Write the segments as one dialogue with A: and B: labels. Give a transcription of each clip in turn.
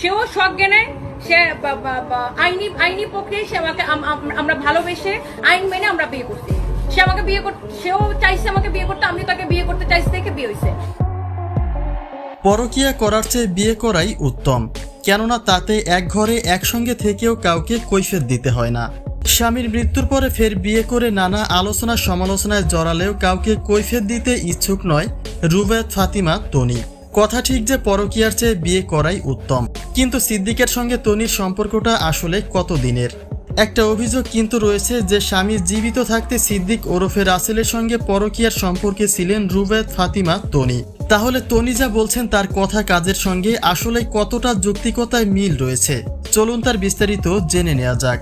A: সেও সজ্ঞানে সে আইনি প্রক্রিয়ায় সে আমাকে আমরা ভালোবেসে আইন মেনে আমরা বিয়ে করছি। সে আমাকে সেও চাইছে আমাকে বিয়ে করতে, আমি তাকে বিয়ে করতে চাইছি দেখে বিয়ে হয়েছে।
B: পরকীয়া করার চেয়ে বিয়ে করাই উত্তম, কেননা তাতে এক ঘরে একসঙ্গে থেকেও কাউকে কৈফিয়ত দিতে হয় না। স্বামীর মৃত্যুর পরে ফের বিয়ে করে নানা আলোচনা সমালোচনায় জড়ালেও কাউকে কৈফিয়ত দিতে ইচ্ছুক নয় রুবায়েত ফাতিমা তনি। কথা ঠিক যে পরকীয়ার চেয়ে বিয়ে করাই উত্তম, কিন্তু সিদ্দিকের সঙ্গে তনির সম্পর্কটা আসলে কত দিনের? একটা অভিযোগ কিন্তু রয়েছে যে স্বামী জীবিত থাকতে সিদ্দিক ওরফে রাসেলের সঙ্গে পরকীয়ার সম্পর্কে ছিলেন রুবায়েত ফাতিমা তনি। তাহলে তনি যা বলছেন তার কথা কাজের সঙ্গে আসলে কতটা যৌক্তিকতায় মিল রয়েছে, চলুন তার বিস্তারিত জেনে নেওয়া যাক।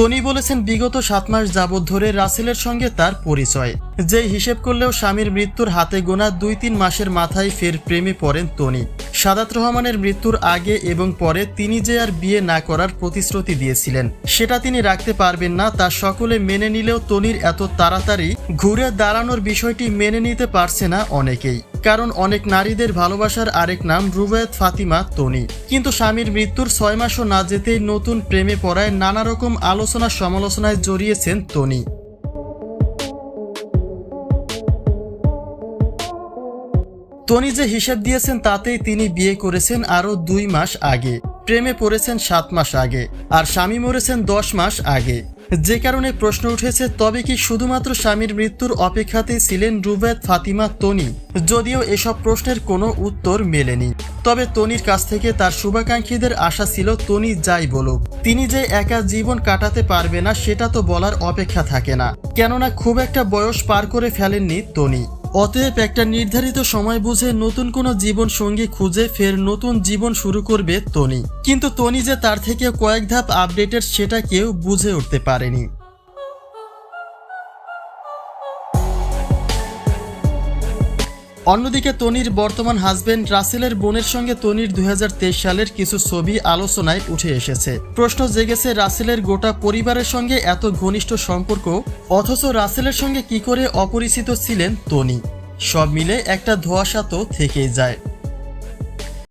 B: তনি বলেছেন বিগত 7 মাস যাবৎ ধরে রাসেলের সঙ্গে তার পরিচয়, যে হিসেব করলেও স্বামীর মৃত্যুর হাতে গোনা 2-3 মাসের মাথায় ফের প্রেমে পড়েন তনি। সাদাত রহমানের মৃত্যুর আগে এবং পরে তিনি যে আর বিয়ে না করার প্রতিশ্রুতি দিয়েছিলেন সেটা তিনি রাখতে পারবেন না, তা সকলে মেনে নিলেও তনির এত তাড়াতাড়ি ঘুরে দাঁড়ানোর বিষয়টি মেনে নিতে পারছে না অনেকেই, কারণ অনেক নারীদের ভালোবাসার আরেক নাম রুবায়েত ফাতিমা তনি। কিন্তু স্বামীর মৃত্যুর 6 মাসও না যেতেই নতুন প্রেমে পড়ায় নানা রকম আলোচনা সমালোচনায় জড়িয়েছেন তনি। তনি যে হিসেব দিয়েছেন তাতেই তিনি বিয়ে করেছেন আরও 2 মাস আগে, প্রেমে পড়েছেন 7 মাস আগে, আর স্বামী মরেছেন 10 মাস আগে। যে কারণে প্রশ্ন উঠেছে, তবে কি শুধুমাত্র স্বামীর মৃত্যুর অপেক্ষাতেই ছিলেন রুবায়েত ফাতিমা তনি? যদিও এসব প্রশ্নের কোনো উত্তর মেলেনি, তবে তনির কাছ থেকে তার শুভাকাঙ্ক্ষীদের আশা ছিল তনি যাই বলুক তিনি যে একা জীবন কাটাতে পারবে না সেটা তো বলার অপেক্ষা থাকে না, কেননা খুব একটা বয়স পার করে ফেলেননি তনি। অতএব একটা নির্ধারিত সময় বুঝে নতুন কোনো জীবন সঙ্গী খুঁজে ফের নতুন জীবন শুরু করবে তনি। কিন্তু তনি যে তার থেকে কয়েক ধাপ আপডেটেড সেটা কেউ বুঝে উঠতে পারেনি। অন্যদিকে তনির বর্তমান হাজবেন্ড রাসেলের বোনের সঙ্গে তনির 2023 সালের কিছু ছবি আলোচনায় উঠে এসেছে। প্রশ্ন জেগেছে, রাসেলের গোটা পরিবারের সঙ্গে এত ঘনিষ্ঠ সম্পর্ক, অথচ রাসেলের সঙ্গে কি করে অপরিচিত ছিলেন তনি? সব মিলে একটা ধোঁয়াশা তো থেকেই যায়।